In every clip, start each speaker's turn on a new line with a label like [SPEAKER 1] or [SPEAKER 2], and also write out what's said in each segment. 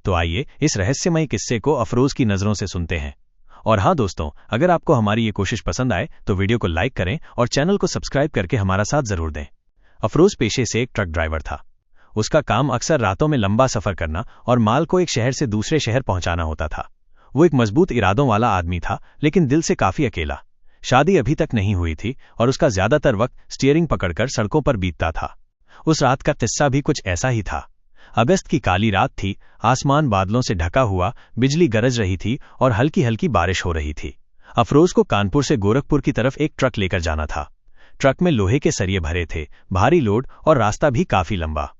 [SPEAKER 1] तो आइए इस रहस्यमय किस्से को अफरोज की नज़रों से सुनते हैं। और हाँ दोस्तों, अगर आपको हमारी ये कोशिश पसंद आए तो वीडियो को लाइक करें और चैनल को सब्सक्राइब करके हमारा साथ जरूर दें। अफरोज पेशे से एक ट्रक ड्राइवर था। उसका काम अक्सर रातों में लंबा सफर करना और माल को एक शहर से दूसरे शहर पहुंचाना होता था। वो एक मजबूत इरादों वाला आदमी था, लेकिन दिल से काफी अकेला। शादी अभी तक नहीं हुई थी और उसका ज्यादातर वक्त स्टीयरिंग पकड़कर सड़कों पर बीतता था। उस रात का किस्सा भी कुछ ऐसा ही था। अगस्त की काली रात थी, आसमान बादलों से ढका हुआ, बिजली गरज रही थी और हल्की हल्की बारिश हो रही थी। अफरोज को कानपुर से गोरखपुर की तरफ एक ट्रक लेकर जाना था। ट्रक में लोहे के सरिये भरे थे, भारी लोड और रास्ता भी काफी लंबा।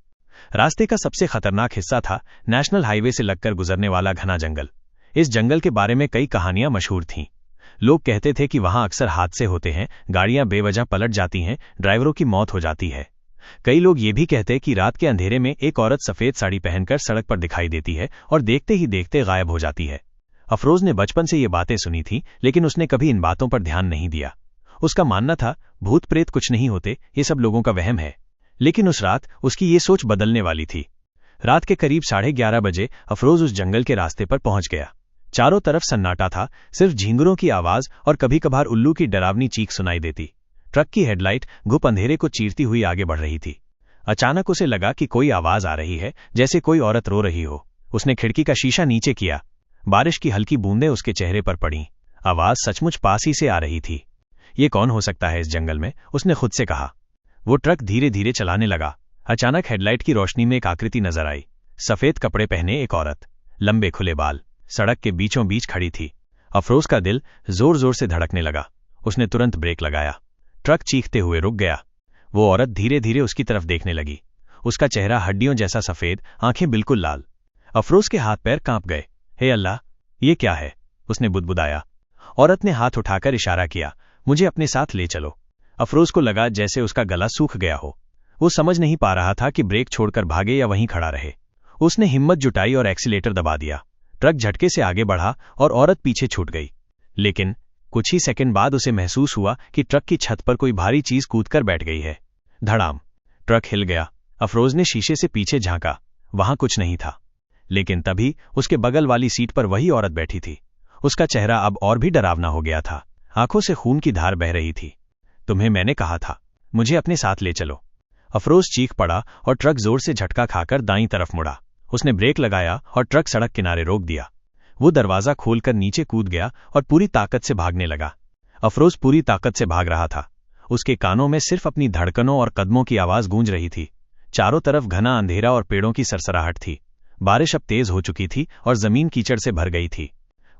[SPEAKER 1] रास्ते का सबसे खतरनाक हिस्सा था नेशनल हाईवे से लगकर गुजरने वाला घना जंगल। इस जंगल के बारे में कई कहानियां मशहूर थीं। लोग कहते थे कि वहां अक्सर हादसे होते हैं, गाड़ियां बेवजह पलट जाती हैं, ड्राइवरों की मौत हो जाती है। कई लोग ये भी कहते कि रात के अंधेरे में एक औरत सफेद साड़ी पहनकर सड़क पर दिखाई देती है और देखते ही देखते गायब हो जाती है। अफरोज ने बचपन से ये बातें सुनी थी, लेकिन उसने कभी इन बातों पर ध्यान नहीं दिया। उसका मानना था भूत प्रेत कुछ नहीं होते, ये सब लोगों का वहम है। लेकिन उस रात उसकी ये सोच बदलने वाली थी। रात के करीब 11:30 बजे अफरोज उस जंगल के रास्ते पर पहुंच गया। चारों तरफ सन्नाटा था, सिर्फ झींगुरों की आवाज और कभी कभार उल्लू की डरावनी चीख सुनाई देती। ट्रक की हेडलाइट घुप अंधेरे को चीरती हुई आगे बढ़ रही थी। अचानक उसे लगा कि कोई आवाज आ रही है, जैसे कोई औरत रो रही हो। उसने खिड़की का शीशा नीचे किया। बारिश की हल्की बूंदें उसके चेहरे पर पड़ीं। आवाज सचमुच पास ही से आ रही थी। ये कौन हो सकता है इस जंगल में, उसने खुद से कहा। वो ट्रक धीरे धीरे चलाने लगा। अचानक हेडलाइट की रोशनी में एक आकृति नजर आई। सफेद कपड़े पहने एक औरत, लंबे खुले बाल, सड़क के बीचों बीच खड़ी थी। अफरोज का दिल जोर जोर से धड़कने लगा। उसने तुरंत ब्रेक लगाया। ट्रक चीखते हुए रुक गया। वो औरत धीरे धीरे उसकी तरफ देखने लगी। उसका चेहरा हड्डियों जैसा सफेद, आंखें बिल्कुल लाल। अफरोज के हाथ पैर कांप गए। हे अल्लाह, ये क्या है, उसने बुदबुदाया। औरत ने हाथ उठाकर इशारा किया, मुझे अपने साथ ले चलो। अफरोज को लगा जैसे उसका गला सूख गया हो। वो समझ नहीं पा रहा था कि ब्रेक छोड़कर भागे या वहीं खड़ा रहे। उसने हिम्मत जुटाई और एक्सीलेटर दबा दिया। ट्रक झटके से आगे बढ़ा और औरत पीछे छूट गई। लेकिन कुछ ही सेकंड बाद उसे महसूस हुआ कि ट्रक की छत पर कोई भारी चीज कूदकर बैठ गई है। धड़ाम, ट्रक हिल गया। अफरोज ने शीशे से पीछे झांका। वहां कुछ नहीं था। लेकिन तभी उसके बगल वाली सीट पर वही औरत बैठी थी। उसका चेहरा अब और भी डरावना हो गया था। आंखों से खून की धार बह रही थी। तुम्हें मैंने कहा था, मुझे अपने साथ ले चलो। अफरोज चीख पड़ा और ट्रक जोर से झटका खाकर दाईं तरफ मुड़ा। उसने ब्रेक लगाया और ट्रक सड़क किनारे रोक दिया। वो दरवाजा खोलकर नीचे कूद गया और पूरी ताकत से भागने लगा। अफरोज पूरी ताकत से भाग रहा था। उसके कानों में सिर्फ अपनी धड़कनों और कदमों की आवाज गूंज रही थी। चारों तरफ घना अंधेरा और पेड़ों की सरसराहट थी। बारिश अब तेज हो चुकी थी और जमीन कीचड़ से भर गई थी।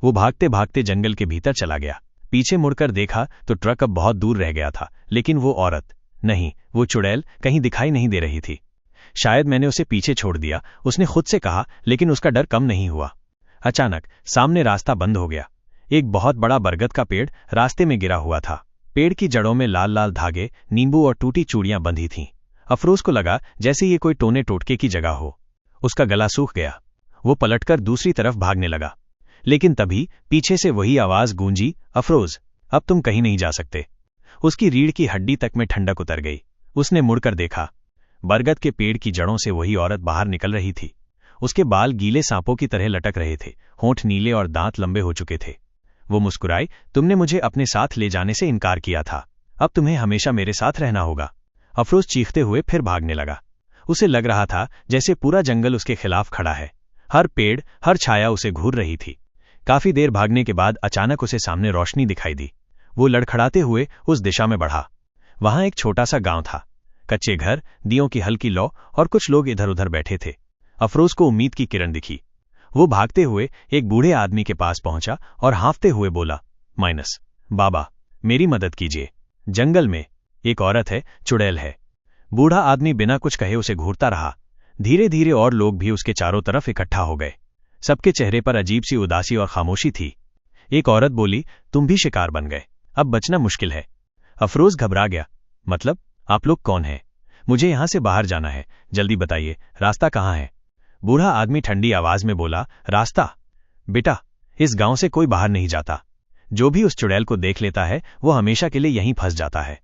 [SPEAKER 1] वो भागते भागते जंगल के भीतर चला गया। पीछे मुड़कर देखा तो ट्रक अब बहुत दूर रह गया था, लेकिन वो औरत नहीं, वो चुड़ैल कहीं दिखाई नहीं दे रही थी। शायद मैंने उसे पीछे छोड़ दिया, उसने खुद से कहा, लेकिन उसका डर कम नहीं हुआ। अचानक सामने रास्ता बंद हो गया। एक बहुत बड़ा बरगद का पेड़ रास्ते में गिरा हुआ था। पेड़ की जड़ों में लाल लाल धागे, नींबू और टूटी चूड़ियां बंधी थीं। अफरोज को लगा जैसे ये कोई टोने टोटके की जगह हो। उसका गला सूख गया। वो पलटकर दूसरी तरफ भागने लगा। लेकिन तभी पीछे से वही आवाज गूंजी, अफरोज, अब तुम कहीं नहीं जा सकते। उसकी रीढ़ की हड्डी तक में ठंडक उतर गई। उसने मुड़कर देखा। बरगद के पेड़ की जड़ों से वही औरत बाहर निकल रही थी। उसके बाल गीले सांपों की तरह लटक रहे थे, होंठ नीले और दांत लंबे हो चुके थे। वो मुस्कुराई, तुमने मुझे अपने साथ ले जाने से इनकार किया था, अब तुम्हें हमेशा मेरे साथ रहना होगा। अफरोज चीखते हुए फिर भागने लगा। उसे लग रहा था जैसे पूरा जंगल उसके खिलाफ खड़ा है। हर पेड़, हर छाया उसे घूर रही थी। काफी देर भागने के बाद अचानक उसे सामने रोशनी दिखाई दी। वो लड़खड़ाते हुए उस दिशा में बढ़ा। वहां एक छोटा सा गांव था। कच्चे घर, दियों की हल्की लौ और कुछ लोग इधर उधर बैठे थे। अफरोज को उम्मीद की किरण दिखी। वो भागते हुए एक बूढ़े आदमी के पास पहुंचा और हाँफते हुए बोला, बाबा, मेरी मदद कीजिए। जंगल में एक औरत है, चुड़ैल है। बूढ़ा आदमी बिना कुछ कहे उसे घूरता रहा। धीरे धीरे और लोग भी उसके चारों तरफ इकट्ठा हो गए। सबके चेहरे पर अजीब सी उदासी और खामोशी थी। एक औरत बोली, तुम भी शिकार बन गए, अब बचना मुश्किल है। अफरोज घबरा गया। मतलब, आप लोग कौन हैं? मुझे यहां से बाहर जाना है, जल्दी बताइए, रास्ता कहाँ है? बूढ़ा आदमी ठंडी आवाज में बोला, रास्ता? बेटा, इस गांव से कोई बाहर नहीं जाता। जो भी उस चुड़ैल को देख लेता है वो हमेशा के लिए यहीं फंस जाता है।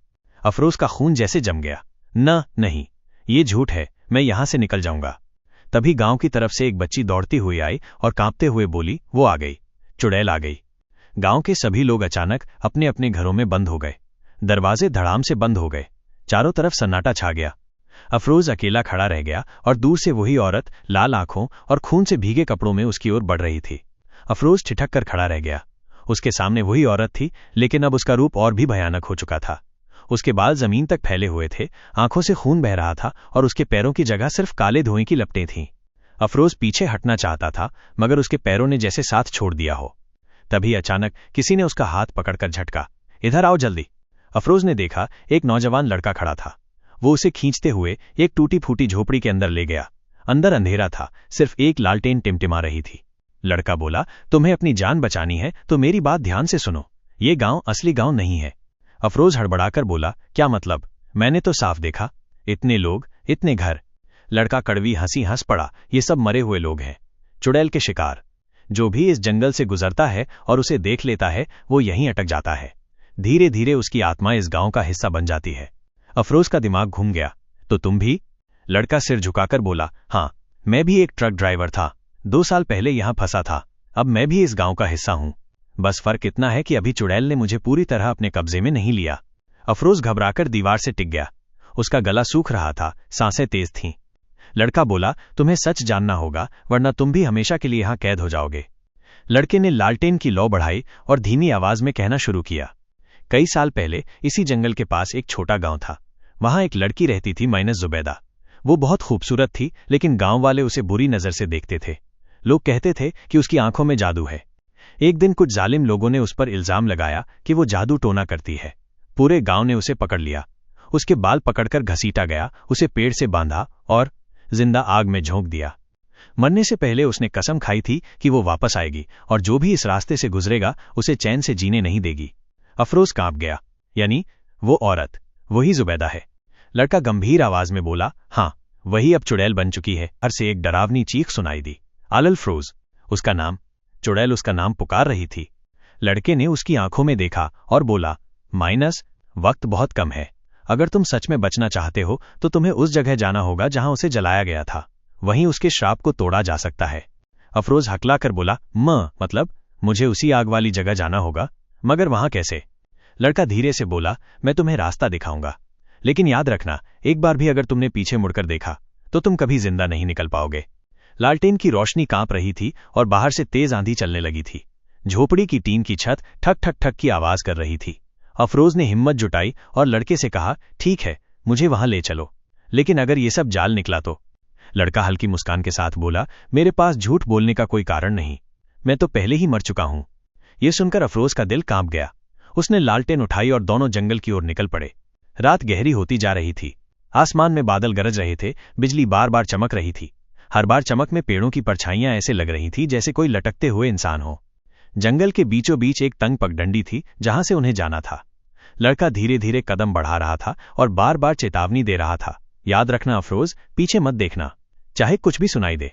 [SPEAKER 1] अफरोज का खून जैसे जम गया। नहीं, ये झूठ है, मैं यहां से निकल जाऊंगा। तभी गांव की तरफ से एक बच्ची दौड़ती हुई आई और कांपते हुए बोली, वो आ गई, चुड़ैल आ गई। गांव के सभी लोग अचानक अपने अपने घरों में बंद हो गए। दरवाजे धड़ाम से बंद हो गए। चारों तरफ सन्नाटा छा गया। अफरोज अकेला खड़ा रह गया और दूर से वही औरत लाल आंखों और खून से भीगे कपड़ों में उसकी ओर बढ़ रही थी। अफरोज ठिठक कर खड़ा रह गया। उसके सामने वही औरत थी, लेकिन अब उसका रूप और भी भयानक हो चुका था। उसके बाल जमीन तक फैले हुए थे, आंखों से खून बह रहा था और उसके पैरों की जगह सिर्फ काले धुएं की लपटें थीं। अफरोज पीछे हटना चाहता था, मगर उसके पैरों ने जैसे साथ छोड़ दिया हो। तभी अचानक किसी ने उसका हाथ पकड़कर झटका, इधर आओ जल्दी। अफरोज ने देखा, एक नौजवान लड़का खड़ा था। वो उसे खींचते हुए एक टूटी फूटी झोपड़ी के अंदर ले गया। अंदर अंधेरा था, सिर्फ एक लालटेन टिमटिमा रही थी। लड़का बोला, तुम्हें अपनी जान बचानी है तो मेरी बात ध्यान से सुनो, ये गांव असली गांव नहीं है। अफरोज हड़बड़ाकर बोला, क्या मतलब? मैंने तो साफ देखा, इतने लोग, इतने घर। लड़का कड़वी हंसी हंस पड़ा, ये सब मरे हुए लोग हैं, चुड़ैल के शिकार। जो भी इस जंगल से गुजरता है और उसे देख लेता है, वो यहीं अटक जाता है। धीरे धीरे उसकी आत्मा इस गांव का हिस्सा बन जाती है। अफरोज का दिमाग घूम गया। तो तुम भी? लड़का सिर झुकाकर बोला, हाँ, मैं भी एक ट्रक ड्राइवर था, 2 साल पहले यहां फंसा था। अब मैं भी इस गांव का हिस्सा हूं। बस फर्क इतना है कि अभी चुड़ैल ने मुझे पूरी तरह अपने कब्जे में नहीं लिया। अफरोज घबराकर दीवार से टिक गया। उसका गला सूख रहा था, सांसें तेज थीं। लड़का बोला, तुम्हें सच जानना होगा, वरना तुम भी हमेशा के लिए यहां कैद हो जाओगे। लड़के ने लालटेन की लौ बढ़ाई और धीमी आवाज में कहना शुरू किया, कई साल पहले इसी जंगल के पास एक छोटा गांव था। वहां एक लड़की रहती थी, माइनस जुबैदा। वो बहुत खूबसूरत थी, लेकिन गांव वाले उसे बुरी नजर से देखते थे। लोग कहते थे कि उसकी आंखों में जादू है। एक दिन कुछ जालिम लोगों ने उस पर इल्जाम लगाया कि वो जादू टोना करती है। पूरे गांव ने उसे पकड़ लिया। उसके बाल पकड़कर घसीटा गया, उसे पेड़ से बांधा और जिंदा आग में झोंक दिया। मरने से पहले उसने कसम खाई थी कि वो वापस आएगी और जो भी इस रास्ते से गुजरेगा उसे चैन से जीने नहीं देगी। अफरोज कांप गया, यानी वो औरत वही जुबैदा है। लड़का गंभीर आवाज में बोला, हाँ, वही अब चुड़ैल बन चुकी है। अर से एक डरावनी चीख सुनाई दी, अल-फरोज, उसका नाम। चुड़ैल उसका नाम पुकार रही थी। लड़के ने उसकी आंखों में देखा और बोला, माइनस, वक्त बहुत कम है। अगर तुम सच में बचना चाहते हो तो तुम्हें उस जगह जाना होगा जहां उसे जलाया गया था। वहीं उसके श्राप को तोड़ा जा सकता है। अफरोज हकला कर बोला, मतलब मुझे उसी आग वाली जगह जाना होगा? मगर वहां कैसे? लड़का धीरे से बोला, मैं तुम्हें रास्ता दिखाऊंगा, लेकिन याद रखना, एक बार भी अगर तुमने पीछे मुड़कर देखा तो तुम कभी जिंदा नहीं निकल पाओगे। लालटेन की रोशनी कांप रही थी और बाहर से तेज आंधी चलने लगी थी। झोपड़ी की टीन की छत ठक ठक ठक की आवाज कर रही थी। अफरोज ने हिम्मत जुटाई और लड़के से कहा, ठीक है, मुझे वहां ले चलो, लेकिन अगर ये सब जाल निकला तो? लड़का हल्की मुस्कान के साथ बोला, मेरे पास झूठ बोलने का कोई कारण नहीं, मैं तो पहले ही मर चुका हूं। यह सुनकर अफरोज का दिल कांप गया। उसने लालटेन उठाई और दोनों जंगल की ओर निकल पड़े। रात गहरी होती जा रही थी। आसमान में बादल गरज रहे थे, बिजली बार बार चमक रही थी। हर बार चमक में पेड़ों की परछाइयां ऐसे लग रही थी जैसे कोई लटकते हुए इंसान हो। जंगल के बीचों बीच एक तंग पगडंडी थी जहां से उन्हें जाना था। लड़का धीरे धीरे कदम बढ़ा रहा था और बार बार चेतावनी दे रहा था, याद रखना अफरोज, पीछे मत देखना, चाहे कुछ भी सुनाई दे।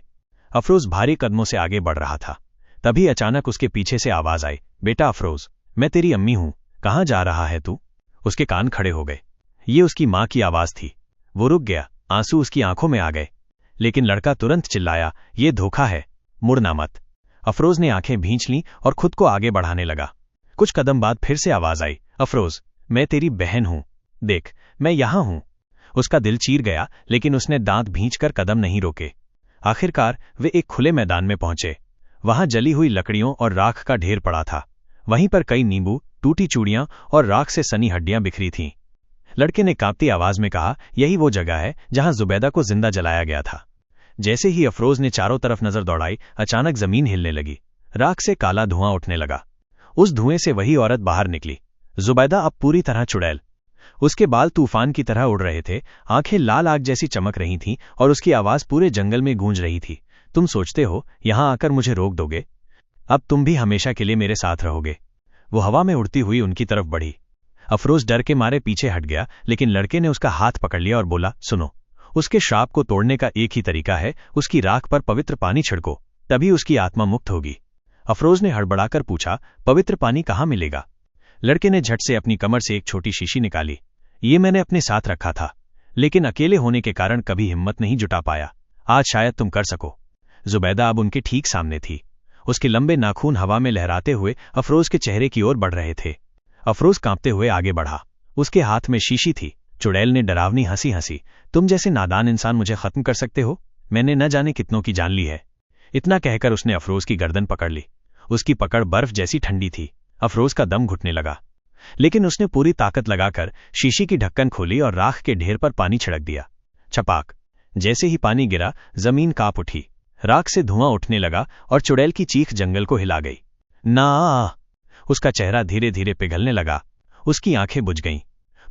[SPEAKER 1] अफरोज भारी कदमों से आगे बढ़ रहा था। तभी अचानक उसके पीछे से आवाज आई, बेटा अफरोज, मैं तेरी अम्मी हूं, कहां जा रहा है तू? उसके कान खड़े हो गए। ये उसकी मां की आवाज थी। वो रुक गया, आंसू उसकी आंखों में आ गए। लेकिन लड़का तुरंत चिल्लाया, ये धोखा है, मुड़ना मत। अफरोज ने आंखें भींच लीं और खुद को आगे बढ़ाने लगा। कुछ कदम बाद फिर से आवाज आई, अफरोज, मैं तेरी बहन हूं, देख, मैं यहां हूं। उसका दिल चीर गया, लेकिन उसने दांत भींचकर कदम नहीं रोके। आखिरकार वे एक खुले मैदान में पहुंचे। वहां जली हुई लकड़ियों और राख का ढेर पड़ा था। वहीं पर कई नींबू, टूटी चूड़ियां और राख से सनी हड्डियां बिखरी थीं। लड़के ने कांपती आवाज में कहा, यही वो जगह है जहां जुबैदा को जिंदा जलाया गया था। जैसे ही अफरोज ने चारों तरफ नजर दौड़ाई, अचानक जमीन हिलने लगी। राख से काला धुआं उठने लगा। उस धुएं से वही औरत बाहर निकली। जुबैदा अब पूरी तरह चुड़ैल। उसके बाल तूफान की तरह उड़ रहे थे, आंखें लाल आग जैसी चमक रही थीं और उसकी आवाज पूरे जंगल में गूंज रही थी, तुम सोचते हो यहां आकर मुझे रोक दोगे? अब तुम भी हमेशा के लिए मेरे साथ रहोगे। वो हवा में उड़ती हुई उनकी तरफ बढ़ी। अफरोज डर के मारे पीछे हट गया, लेकिन लड़के ने उसका हाथ पकड़ लिया और बोला, सुनो, उसके श्राप को तोड़ने का एक ही तरीका है, उसकी राख पर पवित्र पानी छिड़को, तभी उसकी आत्मा मुक्त होगी। अफरोज ने हड़बड़ाकर पूछा, पवित्र पानी कहाँ मिलेगा? लड़के ने झट से अपनी कमर से एक छोटी शीशी निकाली। ये मैंने अपने साथ रखा था, लेकिन अकेले होने के कारण कभी हिम्मत नहीं जुटा पाया। आज शायद तुम कर सको। जुबैदा अब उनके ठीक सामने थी। उसके लंबे नाखून हवा में लहराते हुए अफरोज के चेहरे की ओर बढ़ रहे थे। अफरोज कांपते हुए आगे बढ़ा। उसके हाथ में शीशी थी। चुड़ैल ने डरावनी हंसी हंसी, तुम जैसे नादान इंसान मुझे खत्म कर सकते हो? मैंने न जाने कितनों की जान ली है। इतना कहकर उसने अफरोज की गर्दन पकड़ ली। उसकी पकड़ बर्फ जैसी ठंडी थी। अफरोज का दम घुटने लगा, लेकिन उसने पूरी ताकत लगाकर शीशी की ढक्कन खोली और राख के ढेर पर पानी छिड़क दिया। छपाक! जैसे ही पानी गिरा, जमीन कांप उठी। राख से धुआं उठने लगा और चुड़ैल की चीख जंगल को हिला गई। ना! उसका चेहरा धीरे धीरे पिघलने लगा। उसकी आंखें बुझ गईं।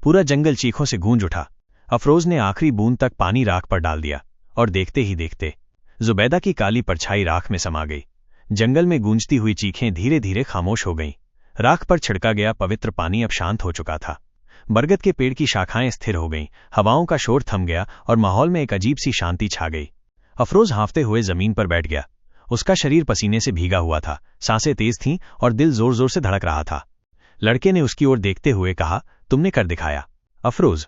[SPEAKER 1] पूरा जंगल चीखों से गूंज उठा। अफरोज ने आखिरी बूंद तक पानी राख पर डाल दिया और देखते ही देखते जुबैदा की काली परछाई राख में समा गई। जंगल में गूंजती हुई चीखें धीरे धीरे खामोश हो गईं। राख पर छिड़का गया पवित्र पानी अब शांत हो चुका था। बरगद के पेड़ की शाखाएं स्थिर हो गईं, हवाओं का शोर थम गया और माहौल में एक अजीब सी शांति छा गई। अफरोज हांफते हुए जमीन पर बैठ गया। उसका शरीर पसीने से भीगा हुआ था, सांसें तेज थीं और दिल जोर जोर से धड़क रहा था। लड़के ने उसकी ओर देखते हुए कहा, तुमने कर दिखाया अफरोज,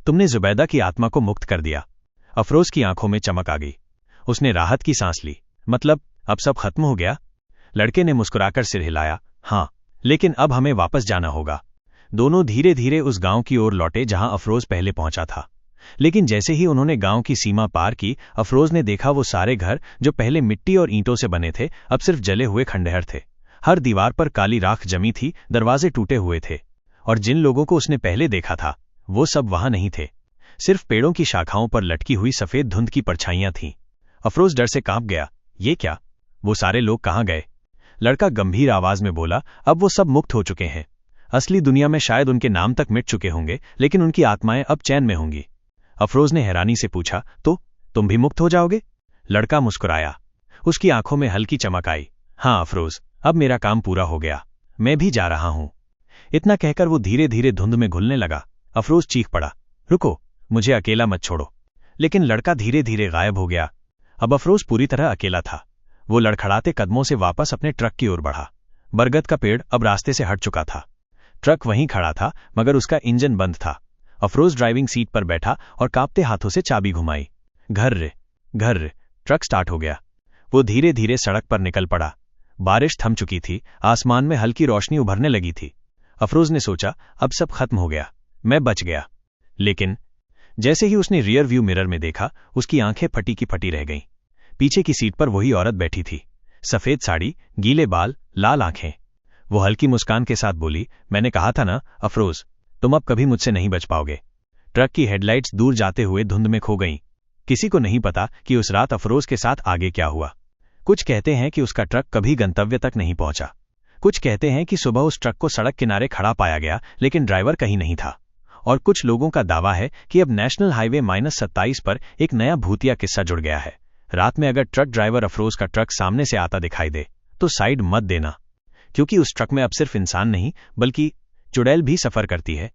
[SPEAKER 1] तुमने जुबैदा की आत्मा को मुक्त कर दिया। अफरोज की आंखों में चमक आ गई। उसने राहत की सांस ली। मतलब अब सब खत्म हो गया? लड़के ने मुस्कुराकर सिर हिलाया, हाँ, लेकिन अब हमें वापस जाना होगा। दोनों धीरे धीरे उस गांव की ओर लौटे जहां अफरोज पहले पहुंचा था। लेकिन जैसे ही उन्होंने गांव की सीमा पार की, अफरोज ने देखा वो सारे घर जो पहले मिट्टी और ईंटों से बने थे, अब सिर्फ जले हुए खंडहर थे। हर दीवार पर काली राख जमी थी, दरवाजे टूटे हुए थे, और जिन लोगों को उसने पहले देखा था वो सब वहां नहीं थे। सिर्फ पेड़ों की शाखाओं पर लटकी हुई सफेद धुंध की परछाइयां थीं। अफरोज डर से कांप गया। ये क्या? वो सारे लोग कहां गए? लड़का गंभीर आवाज में बोला, अब वो सब मुक्त हो चुके हैं। असली दुनिया में शायद उनके नाम तक मिट चुके होंगे, लेकिन उनकी आत्माएं अब चैन में होंगी। अफरोज ने हैरानी से पूछा, तो तुम भी मुक्त हो जाओगे? लड़का मुस्कुराया। उसकी आंखों में हल्की चमक आई। हाँ अफरोज, अब मेरा काम पूरा हो गया, मैं भी जा रहा हूं। इतना कहकर वो धीरे धीरे धुंध में घुलने लगा। अफरोज चीख पड़ा, रुको, मुझे अकेला मत छोड़ो। लेकिन लड़का धीरे धीरे गायब हो गया। अब अफरोज पूरी तरह अकेला था। वो लड़खड़ाते कदमों से वापस अपने ट्रक की ओर बढ़ा। बरगद का पेड़ अब रास्ते से हट चुका था। ट्रक वहीं खड़ा था, मगर उसका इंजन बंद था। अफरोज ड्राइविंग सीट पर बैठा और कांपते हाथों से चाबी घुमाई। घर, ट्रक स्टार्ट हो गया। वो धीरे धीरे सड़क पर निकल पड़ा। बारिश थम चुकी थी, आसमान में हल्की रोशनी उभरने लगी थी। अफरोज ने सोचा, अब सब खत्म हो गया, मैं बच गया। लेकिन जैसे ही उसने रियर व्यू मिरर में देखा, उसकी आंखें फटी की फटी रह गईं। पीछे की सीट पर वही औरत बैठी थी। सफेद साड़ी, गीले बाल, लाल आंखें। वो हल्की मुस्कान के साथ बोली, मैंने कहा था ना अफरोज, तुम अब कभी मुझसे नहीं बच पाओगे। ट्रक की हेडलाइट्स दूर जाते हुए धुंध में खो गईं। किसी को नहीं पता कि उस रात अफरोज के साथ आगे क्या हुआ। कुछ कहते हैं कि उसका ट्रक कभी गंतव्य तक नहीं पहुंचा। कुछ कहते हैं कि सुबह उस ट्रक को सड़क किनारे खड़ा पाया गया, लेकिन ड्राइवर कहीं नहीं था। और कुछ लोगों का दावा है कि अब नेशनल हाईवे -27 पर एक नया भूतिया किस्सा जुड़ गया है। रात में अगर ट्रक ड्राइवर अफरोज का ट्रक सामने से आता दिखाई दे, तो साइड मत देना, क्योंकि उस ट्रक में अब सिर्फ इंसान नहीं, बल्कि चुड़ैल भी सफर करती है।